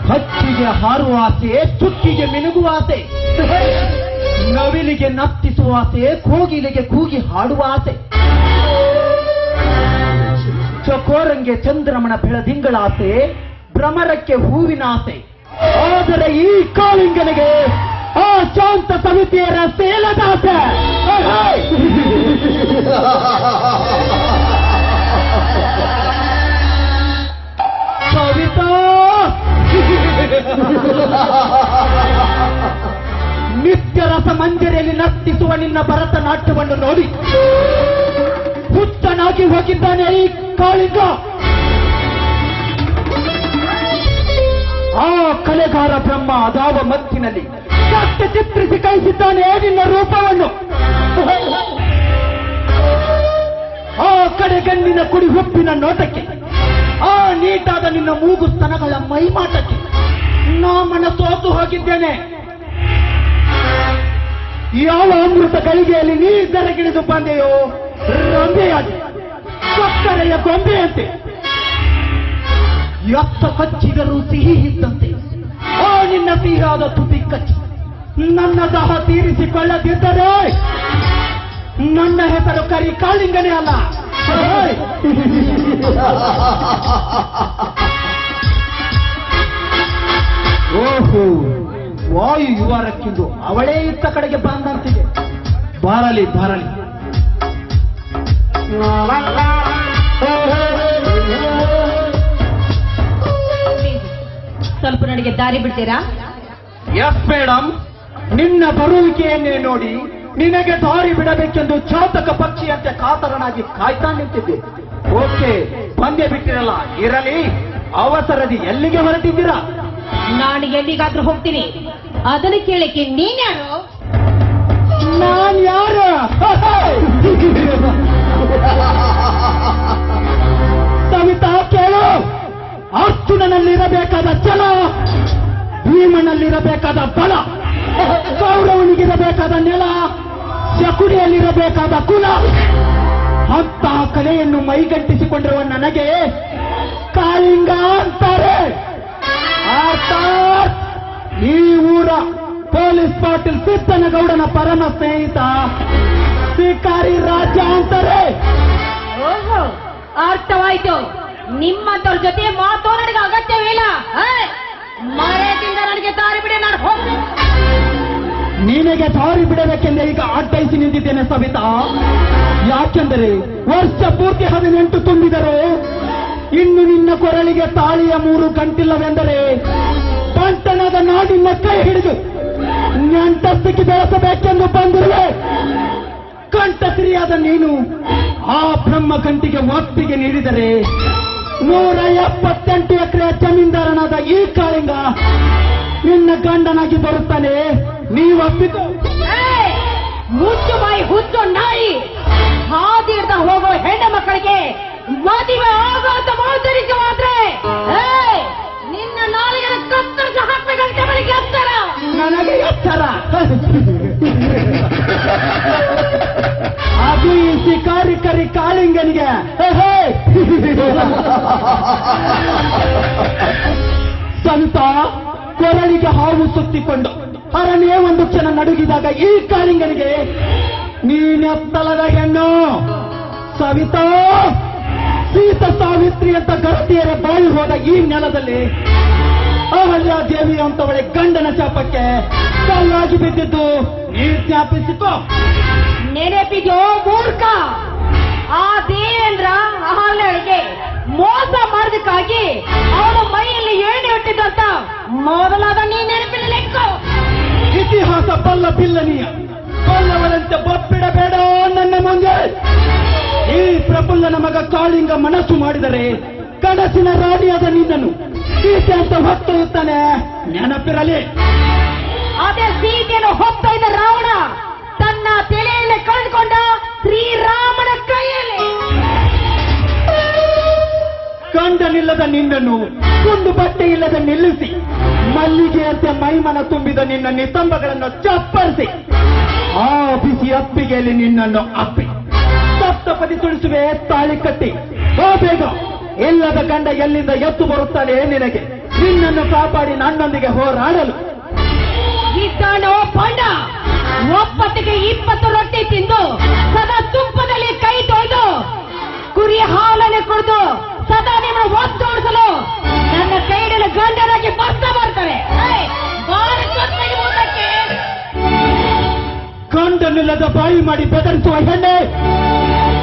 ಹಕ್ಕಿಗೆ ಹಾರುವ ಆಸೆ, ಚುಕ್ಕಿಗೆ ಮಿನುಗುವ ಆಸೆ, ನವಿಲಿಗೆ ನರ್ತಿಸುವ ಆಸೆ, ಕೋಗಿಲಿಗೆ ಕೂಗಿ ಹಾಡುವ ಆಸೆ, ಚಕೋರಂಗೆ ಚಂದ್ರಮಣ ಬೆಳದಿಂಗಳ ಆಸೆ, ಭ್ರಮರಕ್ಕೆ ಹೂವಿನ ಆಸೆ. ಆದರೆ ಈ ಕಾಳಿಂಗನಿಗೆ ಆ ಶಾಂತ ಸಮಿತಿಯರ ಸೇಲದ ಆಸೆ. ಸವಿತಾ, ನಿತ್ಯ ರಸ ಮಂಜರಿಯಲ್ಲಿ ನರ್ತಿಸುವ ನಿನ್ನ ಭರತನಾಟ್ಯವನ್ನು ನೋಡಿ ಹುಚ್ಚನಾಗಿ ಹೋಗಿದ್ದಾನೆ ಈ ಕಾಳಿಂಗ. ಆ ಕಲೆಗಾರ ಬ್ರಹ್ಮ ಅದಾವ ಮತ್ತಿನಲ್ಲಿ ಸತ್ಯ ಚಿತ್ರಿಸಿ ಕಳಿಸಿದ್ದಾನೆ ನಿನ್ನ ರೂಪವನ್ನು. ಆ ಕಡೆಗಣ್ಣಿನ ಕುಡಿ ಹುಪ್ಪಿನ ನೋಟಕ್ಕೆ, ಆ ನೀಟಾದ ನಿನ್ನ ಮೂಗು ಸ್ತನಗಳ ಮೈಮಾಟಕ್ಕೆ ನಾ ಮನಸೋತು ಹೋಗಿದ್ದೇನೆ. ಯಾವ ಅಮೃತ ಗಳಿಗೆಯಲ್ಲಿ ನೀ ದರಗಿಳಿದು ಬಂದೆಯೋ ರಂಬೆಯಾಗಿ ಸಕ್ಕರೆಯ ಗೊಂಬೆಯಂತೆ, ಎತ್ತ ಕಚ್ಚಿದರೂ ಸಿಹಿ ಇದ್ದಂತೆ ಆ ನಿನ್ನ ಸಿಹಿಯಾದ ತುಟಿ ಕಚ್ಚಿ ನನ್ನ ದಾಹ ತೀರಿಸಿಕೊಳ್ಳದಿದ್ದರೆ ನನ್ನ ಹೆಸರು ಕರಿ ಕಾಳಿಂಗನೇ ಅಲ್ಲ. ಓಹೋ, ವಾಯು ಯುವರಕ್ಕಿಂದು ಅವಳೇ ಇತ್ತ ಕಡೆಗೆ ಬಂದಂತಿದೆ. ಬಾರಲಿ ಬಾರಲಿ. ಸ್ವಲ್ಪ ನನಗೆ ದಾರಿ ಬಿಡ್ತೀರಾ? ಎಸ್ ಮೇಡಮ್, ನಿನ್ನ ಬರುವಿಕೆಯನ್ನೇ ನೋಡಿ ನಿನಗೆ ದಾರಿ ಬಿಡಬೇಕೆಂದು ಚಾತಕ ಪಕ್ಷಿಯಂತೆ ಕಾತರನಾಗಿ ಕಾಯ್ತಾ ನಿಂತಿದ್ದೆ. ಓಕೆ, ಬಂದೇ ಬಿಟ್ಟಿರಲ್ಲ, ಇರಲಿ. ಅವಸರದಿ ಎಲ್ಲಿಗೆ ಹೊರಟಿದ್ದೀರಾ? ನಾನು ಎಲ್ಲಿಗಾದ್ರೂ ಹೋಗ್ತೀನಿ, ಅದನ್ನು ಕೇಳಕ್ಕೆ ನೀನ್ಯಾರು? ನಾನು ಯಾರು? ಸವಿತಾ ಕೇಳು. ಅರ್ಜುನನಲ್ಲಿರಬೇಕಾದ ಛಲ, ಭೀಮನಲ್ಲಿರಬೇಕಾದ ಬಲ, ಕೌರವನಿಗಿರಬೇಕಾದ ನೆಲ, ಶಕುನಿಯಲ್ಲಿರಬೇಕಾದ ಕುಲ, ಅಂತಹ ಕಲೆಯನ್ನು ಮೈಗಂಟಿಸಿಕೊಂಡಿರುವ ನನಗೆ ಕಾಳಿಂಗ ಅಂತಾರೆ. ಅರ್ಥಾತ್ ಈ ಊರ ಪೊಲೀಸ್ ಪಾಟೀಲ್ ಸಿದ್ದನಗೌಡನ ಪರಮ ಸ್ನೇಹಿತ ಶಿಕಾರಿ ರಾಜ ಅಂತಾರೆ. ಓಹೋ, ಅರ್ಥವಾಯ್ತು. ನಿಮ್ಮಂತವ್ರ ಜೊತೆ ಮಾತು ನನಗೆ ಅಗತ್ಯವಿಲ್ಲ. ಮರೆಯಿಂದ ನನಗೆ ದಾರಿ ಬಿಡಿ, ನಾನು ಹೋಗ್ತೀನಿ. ನಿನಗೆ ದಾರಿ ಬಿಡಬೇಕೆಂದೇ ಈಗ ಅಡ್ಡೈಸಿ ನಿಂತಿದ್ದೇನೆ ಸವಿತಾ. ಯಾಕೆಂದರೆ ವರ್ಷ ಪೂರ್ತಿ 18 ತುಂಬಿದರು, ಇನ್ನು ನಿನ್ನ ಕೊರಳಿಗೆ ತಾಳಿಯ 3 ಗಂಟಿಲ್ಲವೆಂದರೆ ಪಂಟನದ ನಾಡಿನ ಕೈ ಹಿಡಿದು ನೆಂಟಸ್ತಿಗೆ ಬೆಳೆಸಬೇಕೆಂದು ಬಂದಿರುವೆ. ಕಂಠಶ್ರೀಯಾದ ನೀನು ಆ ಬ್ರಹ್ಮ ಗಂಟಿಗೆ ಒಪ್ಪಿಗೆ ನೀಡಿದರೆ 178 ಎಕರೆ ಜಮೀನ್ದಾರನಾದ ಈ ಕಾಳಿಂಗ ನಿನ್ನ ಗಂಡನಾಗಿ ಬರುತ್ತಾನೆ. ನೀವೊಪ್ಪಿತು? ಮುಚ್ಚು ಬಾಯಿ ಹುಚ್ಚು ನಾಯಿ. ಹಾದಿಡ್ದ ಹೋಗೋ ಹೆಣ್ಣು ಮಕ್ಕಳಿಗೆ ಮದುವೆ ಆಗೋಂತ ಮಾತರಿಸಿ ಮಾತ್ರ ನಿನ್ನ ನಾಲಿಗೆ ಕತ್ತರಿಸಿ ಹಾಕಬೇಕಂತ ಬಳಿಗೆ ಎತ್ತರ. ನನಗೆ ಎತ್ತರ ಅದು ಈ ಶಿಕಾರಿ ಕರಿ ಕಾಳಿಂಗನಿಗೆ. ಸಂತ ಕೊರಳಿಗೆ ಹಾವು ಸುತ್ತಿಕೊಂಡು ಹರನೇ ಒಂದು ಕ್ಷಣ ನಡುಗಿದಾಗ ಈ ಕಾಳಿಂಗನಿಗೆ ನೀನೆತ್ತಲದ ಹೆಣ್ಣು ಸವಿತಾ, ಸೀತ ಸಾವಿತ್ರಿ ಅಂತ ಗರತಿಯರ ಬಾಯಿ ಹೋದ ಈ ನೆಲದಲ್ಲಿ ಅಹಲ್ಯಾದೇವಿ ಅಂತವಳೆ ಗಂಡನ ಶಾಪಕ್ಕೆ ಕಲ್ಲಾಗಿ ಬಿದ್ದಿದ್ದು ನೀ ಜ್ಞಾಪಿಸಿಕೋ. ನೆನಪಿದೋ ಮೂರ್ಖ? ಆ ದೇವೇಂದ್ರ ಅಹಲ್ಯಳಿಗೆ ಮೋಸ ಮಾಡೋದಕ್ಕಾಗಿ ಅವಳ ಮೈಯಲ್ಲಿ ಏಣಿ ಹುಟ್ಟಿದಂತ ಮೊದಲಾದ ನೀ ನೆನಪಿನಲ್ಲಿಕ್ಕೋ. ಇತಿಹಾಸ ಬಲ್ಲ ಬಿಲ್ಲನಿಯ ಬಲ್ಲವರಂತೆ ಬಪ್ಪಿಡಬೇಡ ನನ್ನ ಮುಂದೆ. ಈ ಪ್ರಫುಲ್ಲನ ಮಗ ಕಾಳಿಂಗ ಮನಸ್ಸು ಮಾಡಿದರೆ ಕನಸಿನ ರಾಣಿಯಾದ ನಿನ್ನನ್ನು ಸೀತೆ ಅಂತ ಹೊತ್ತೊಯ್ಯುತ್ತಾನೆ, ನೆನಪಿರಲಿ. ಅದೇ ಸೀತೆಯನ್ನು ಹೊತ್ತೊಯ್ದ ರಾವಣ ತನ್ನ ತಲೆಯಲ್ಲಿ ಕಳೆದುಕೊಂಡ ಶ್ರೀರಾಮನ ಕೈಯಲ್ಲಿ. ಗಂಡನಿಲ್ಲದ ನಿನ್ನನ್ನು ಕುಂದು ಬಟ್ಟೆ ಇಲ್ಲದ ನಿಲ್ಲಿಸಿ ಮಲ್ಲಿಗೆಯಂತೆ ಮೈಮನ ತುಂಬಿದ ನಿನ್ನ ನಿತಂಬಗಳನ್ನು ಚಪ್ಪರಿಸಿ ಆ ಬಿಸಿ ಅಪ್ಪಿಗೆಯಲ್ಲಿ ನಿನ್ನನ್ನು ಅಪ್ಪಿ ಸಪ್ತಪದಿ ತುಳಿಸುವೆ ತಾಳಿ ಕಟ್ಟಿ ಓ ಬೇಗ. ಇಲ್ಲದ ಗಂಡ ಎಲ್ಲಿಂದ ಎತ್ತು ಬರುತ್ತಾನೆ ನಿನಗೆ ನಿನ್ನನ್ನು ಕಾಪಾಡಿ ನನ್ನೊಂದಿಗೆ ಹೋರಾಡಲು. ಇದ್ದಾನೋ ಪಂಡ, ಒಪ್ಪತ್ತಿಗೆ 20 ರೊಟ್ಟಿ ತಿಂದು ಸದಾ ತುಪ್ಪದಲ್ಲಿ ಕೈ ತೊಳೆದು ಕುರಿಯ ಹಾಲನ್ನು ಕುಡಿದು ಸದಾ ನಿಮ್ಮ ಒತ್ತೋಡಿಸಲು ನನ್ನ ಕೈಯಲ್ಲಿ ಗಂಡರಾಗಿ ಬರ್ತಾ ಬರ್ತಾರೆ. ಗಂಡನಿಲ್ಲದ ಬಾಯಿ ಮಾಡಿ ಬೆದರಿಸುವ ಹೆಣ್ಣೆ,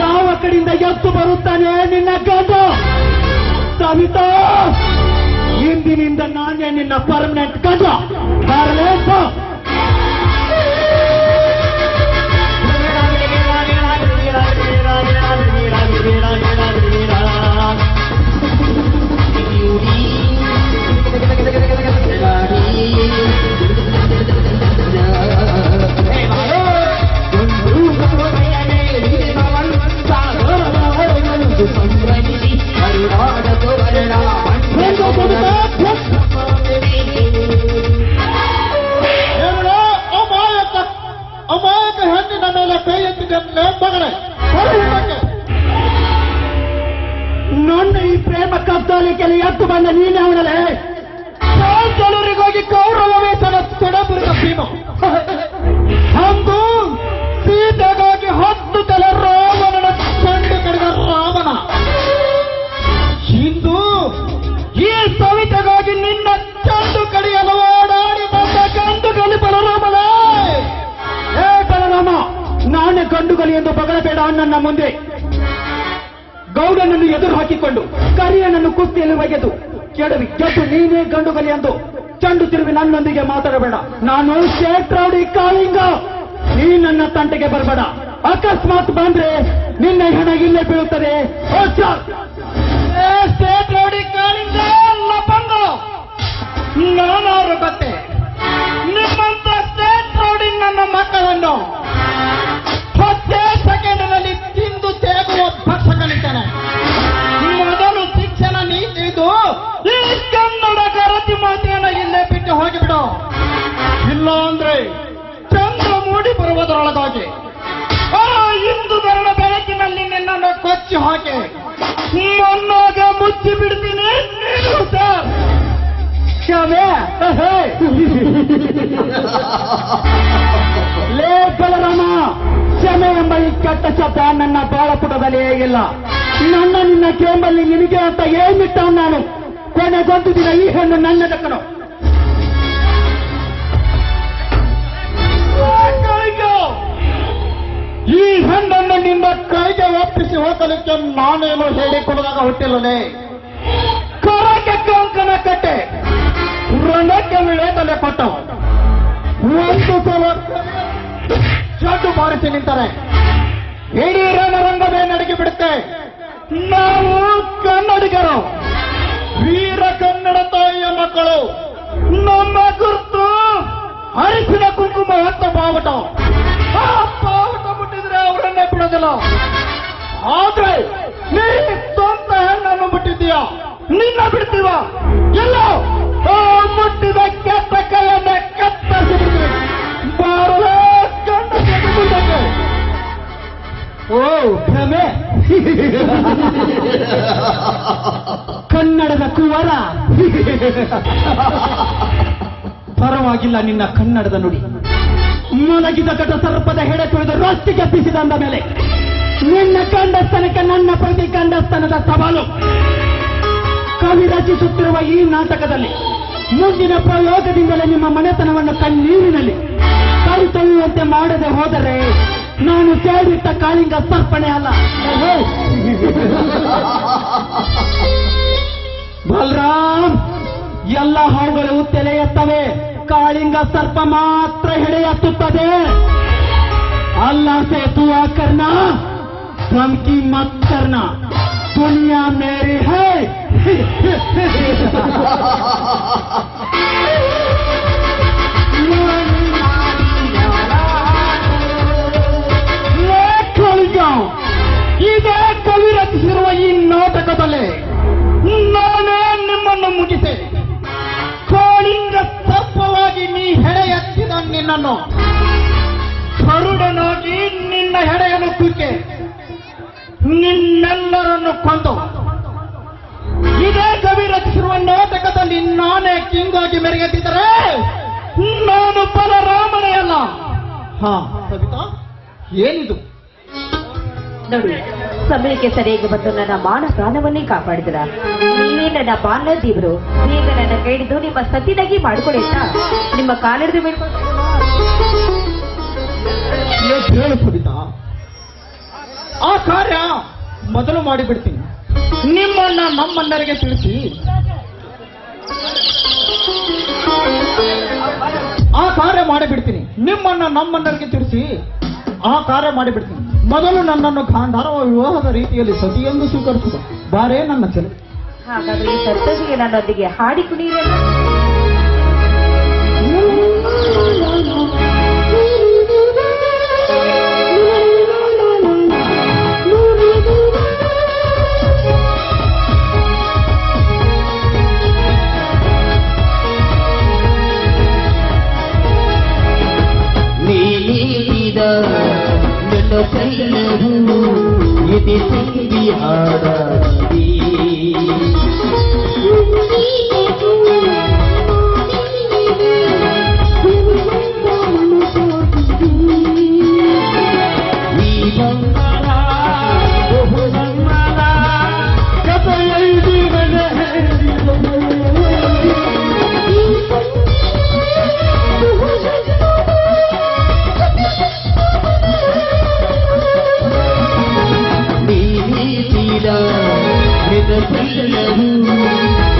ಯಾವ ಕಡೆಯಿಂದ ಎತ್ತು ಬರುತ್ತಾನೆ ನಿನ್ನ ಗಂಡ? ಸವಿತಾ, ಇಂದಿನಿಂದ ನಾನೇ ನಿನ್ನ ಪರ್ಮನೆಂಟ್ ಗಂಡ. ಬರಲೇಪ. ಅಮಾಯಕ ಹೆಣ್ಣಿನ ಮೇಲೆ ಕೈ ಎತ್ತಿದ ಮಗನೇ, ನನ್ನ ಈ ಪ್ರೇಮ ಕದ್ದಾಲಿಕೆಯಲ್ಲಿ ಎತ್ತು ಬಂದ ನೀನೇ ಅವನಲ್ಲೇ ಜನರಿಗಾಗಿ ಕೌರವ ವೇತನ ತೊಡಬುರಿದ ಭೀಮ ಅಂದು ಸೀತೆಗಾಗಿ 10 ತಲೆ ರಾವಣನ ಕಂಡು ಕಡಿದ ರಾಮನ. ಇಂದು ಈ ಸವಿತೆಗಾಗಿ ನಿನ್ನ ಚಂಡು ಕಡಿಯಲು ಓಡಾಡಿ ನನ್ನ ಗಂಡು ಗಲಿ ಬಲರಾಮನ. ಏ ಬಲರಾಮ, ನಾನೇ ಗಂಡುಗಲಿ ಎಂದು ಬಗಳಬೇಡ ನನ್ನ ಮುಂದೆ. ಗೌಡನನ್ನು ಎದುರು ಹಾಕಿಕೊಂಡು ಕರಿಯನನ್ನು ಕುಸ್ತಿಯಲ್ಲಿ ಒಗೆದು ಕೆಡವಿ ಗೆದ್ದು ನೀನೇ ಗಂಡುಗಲಿ ಎಂದು ಚಂಡು ತಿರುವಿ ನನ್ನೊಂದಿಗೆ ಮಾತಾಡಬೇಡ. ನಾನು ಶೇಟ್ರೌಡಿ ಕಾಳಿಂಗ. ನೀ ನನ್ನ ತಂಟೆಗೆ ಬರಬೇಡ. ಅಕಸ್ಮಾತ್ ಬಂದ್ರೆ ನಿನ್ನ ಹೆಣ ಇಲ್ಲೇ ಬೀಳುತ್ತದೆ. ಶೇಟ್ರೌಡಿ ಕಾಳಿಂಗ ಲಪಂಗು, ನಾನಾರು ಗೊತ್ತೆ ನಿಮ್ಮಂತ ಶೇಟ್ರೌಡಿ ನನ್ನ ಮಕ್ಕಳನ್ನು 10 ಸೆಕೆಂಡಿನಲ್ಲಿ ತಿಂದು ತೇಗುವ ಭಕ್ಷ ಕಲಿತಾನೆ. ಮೊದಲು ಶಿಕ್ಷಣ ನೀತಿದ್ದು ಈ ಕನ್ನಡ ಕರತಿ ಮಾತೆಯನ್ನು ಇಲ್ಲೇ ಬಿಟ್ಟು ಹೋಗಿಬಿಡು. ಇಲ್ಲ ಅಂದ್ರೆ ಚಂದ್ರ ಮೂಡಿ ಬರುವುದರೊಳಗಾಗಿ ಆ ಇಂದು ಬರಣ ಬೆಳಕಿನಲ್ಲಿ ನಿನ್ನನ್ನು ಕೊಚ್ಚಿ ಹಾಕಿ ಮೊನ್ನಾಗ ಮುಚ್ಚಿ ಬಿಡ್ತೀನಿ. ನೀನು ಸರ್ ಲೇ ಬಲರಾಮ, ಕ್ಷಮೆ ಎಂಬ ಈ ಕೆಟ್ಟ ಶಬ್ದ ನನ್ನ ಬಾಳಪುಟದಲ್ಲಿ ಹೇಗಿಲ್ಲ. ನನ್ನ ನಿನ್ನ ಕೇಂಬಲ್ಲಿ ನಿನಗೆ ಅಂತ ಏನಿಟ್ಟ ನಾನು. ಕೊನೆಗೊಂದು ದಿನ ಈ ಹೆಣ್ಣು ನನ್ನ ದಕ್ಕನು. ಈ ಹೆಣ್ಣನ್ನು ನಿನ್ನ ಕೈಗೆ ಒಪ್ಪಿಸಿ ಹೋಗಲಿಕ್ಕೆ ನಾನೇನು ಹೇಳಿಕೊಡದಾಗ ಹುಟ್ಟಿಲ್ಲನೆ. ಕರಕ್ಕೆ ಕಂಕಣ ಕಟ್ಟೆ ರಣಕ್ಕೆ ವಿಳೇತಲೆ ಕೊಟ್ಟ ಒಂದು ಸಲ ಚಡ್ಡು ಬಾರಿಸಿ ನಿಂತಾರೆ. ಇಡೀ ರಣರಂಗವೇ ನಡಗಿ ಬಿಡುತ್ತೆ. ನಾವು ಕನ್ನಡಿಗರು, ವೀರ ಕನ್ನಡ ತಾಯಿಯ ಮಕ್ಕಳು. ನಮ್ಮ ಗುರುತು ಅರಿಸಿನ ಕುಂಕುಮ ಹೊತ್ತ ಬಾವುಟ. ಆ ಬಾವುಟ ಮುಟ್ಟಿದ್ರೆ ಅವರನ್ನೇ ಬಿಡೋದಿಲ್ಲ. ಆದ್ರೆ ನೀ ಸ್ವಂತ ಹೆಣ್ಣನ್ನು ಮುಟ್ಟಿದ್ದೀಯ, ನಿನ್ನ ಬಿಡ್ತೀವ ಇಲ್ಲ. ಮುಟ್ಟಿದ ಕೆಟ್ಟ ಕೈಯನ್ನ ಕತ್ತರಿಸಿಬಿಡ್ತೀವಿ. ಬಾರಲೇ ಗಂಡ ಮುಂದಕ್ಕೆ. ಓ ಭ್ರಮೆ, ಕನ್ನಡದ ಕುವರ. ಪರವಾಗಿಲ್ಲ ನಿನ್ನ ಕನ್ನಡದ ನುಡಿ. ಮೊಲಗಿದ ಘಟ ಸರ್ಪದ ಹೆಡೆ ತುಳಿದು ರೊಟ್ಟಿಗೆ ಬಿಸಿದ ಅಂದ ಮೇಲೆ ನಿನ್ನ ಗಂಡಸ್ತನಕ್ಕೆ ನನ್ನ ಪ್ರತಿ ಗಂಡಸ್ತನದ ಸವಾಲು. ಕವಿ ರಚಿಸುತ್ತಿರುವ ಈ ನಾಟಕದಲ್ಲಿ ಮುಂದಿನ ಪ್ರಯೋಗದಿಂದಲೇ ನಿಮ್ಮ ಮನೆತನವನ್ನು ಕಣ್ಣೀರಿನಲ್ಲಿ ಕೈತೊಯ್ಯುವಂತೆ ಮಾಡದೆ ಹೋದರೆ ನಾನು ಸೇರಿಟ್ಟ ಕಾಳಿಂಗ ಸರ್ಪಣೆ ಅಲ್ಲ. ಬಲರಾಮ್, ಎಲ್ಲ ಹಾವುಗಳು ತಲೆ ಎತ್ತವೆ, ಕಾಳಿಂಗ ಸರ್ಪ ಮಾತ್ರ ಹೆಡೆ ಎತ್ತುತ್ತದೆ. ಅಲ್ಲ ಸೆ ತುआ करना, धमकी मत करना, दुनिया मेरी है. ಇದೇ ಕವಿ ರಚಿಸಿರುವ ಈ ನಾಟಕದಲ್ಲಿ ನಾನೇ ನಿಮ್ಮನ್ನು ಮುಗಿಸಿ ಕಾಳಿಂಗ ನಿನ್ನನ್ನು ಕರುಡನಾಗಿ ನಿನ್ನ ಹೆಡೆಯನ್ನು ಕುಕ್ಕೆ ನಿನ್ನೆಲ್ಲರನ್ನು ಕೊಂದು ಇದೇ ಕವಿ ರಚಿಸಿರುವ ನಾಟಕದಲ್ಲಿ ನಾನೇ ಕಿಂಗಾಗಿ ಮೆರೆಗೆದ್ದಿದ್ದರೆ ನಾನು ಬಲರಾಮನೇ ಅಲ್ಲ. ಹಾ ಸವಿತಾ, ಏನಿದು? ನೋಡಿ, ಸಮಯಕ್ಕೆ ಸರಿಯಾಗಿ ಬಂದು ನನ್ನ ಮಾನ ಪ್ರಾಣವನ್ನೇ ಕಾಪಾಡಿದ್ರ. ನೀವೇ ನನ್ನ ಬಾಲ್ಯ ದೇವರು. ಬೇಗ ನನ್ನ ಕೈ ಹಿಡಿದು ನಿಮ್ಮ ಸತಿನಾಗಿ ಮಾಡಿಕೊಡಿ ಅಂತ ನಿಮ್ಮ ಕಾಲಿಡಿದು ಬೇಡ್ಕೊಂಡು. ಹೇಳು ಸವಿತಾ, ಆ ಕಾರ್ಯ ಮೊದಲು ಮಾಡಿಬಿಡ್ತೀನಿ. ನಿಮ್ಮನ್ನ ನಮ್ಮಣ್ಣರಿಗೆ ತಿಳಿಸಿ ಆ ಕಾರ್ಯ ಮಾಡಿಬಿಡ್ತೀನಿ. ನಿಮ್ಮನ್ನ ನಮ್ಮಣ್ಣರಿಗೆ ತಿಳಿಸಿ ಆ ಕಾರ್ಯ ಮಾಡಿಬಿಡ್ತೀನಿ. ಮೊದಲು ನನ್ನನ್ನು ಗಾಂಧಾರವ ವಿವಾಹದ ರೀತಿಯಲ್ಲಿ ಸತಿಯೆಂದು ಸ್ವೀಕರಿಸುವ ಬಾರೇ ನನ್ನ ಚೆಲು. ಹಾಗಾದ್ರೆ ಈ ಸಂತೋಷಿಗೆ ನನ್ನೊಂದಿಗೆ ಹಾಡಿ ಕುಣಿಯಿರಲ್ಲ. ನನ್ನ ಕೈಲೂ ಇದು ಸಂಗಿ ಹಾಡಾಡಿ ಈ ಬಂಗಾರ ಬಹು ಬಂಗಾರ ಕಥೆಯೈದು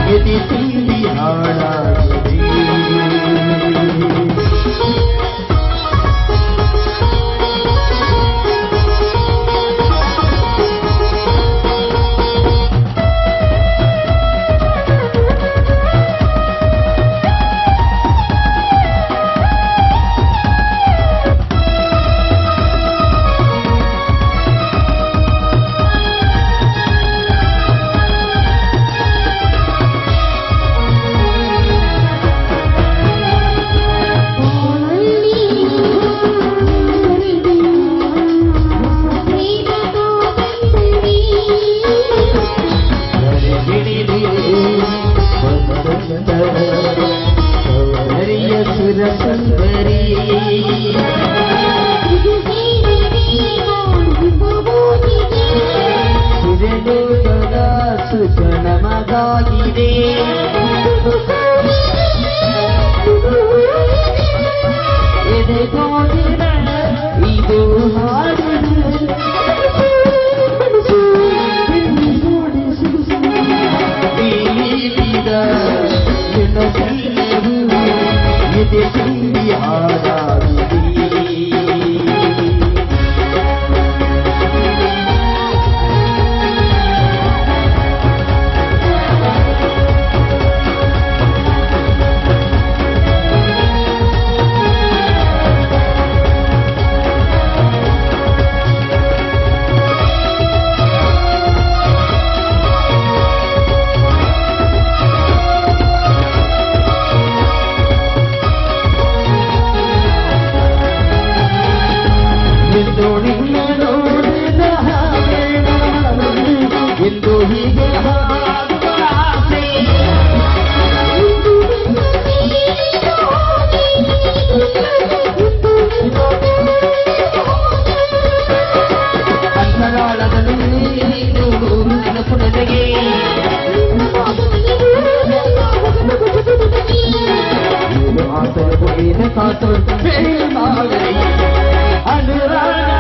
यदि संगी हाड़ाड़ी ಸುಜನಮಗಾಗಿದೆ ಎದೆಗೋದಿನ ಇದು ಹಾಡು ಬೀಳಿದ ನಿನಗೆಲ್ಲರೂ ಎದೆ ತುಂಬಿ ಹಾಡಾಗಿದೆ. ಎಂದು ಹೀಗೆ ಅಂತರಾಳದಲ್ಲಿ ನೆನಪುನಗೆ ಕಾತು ಅನುರಾಗ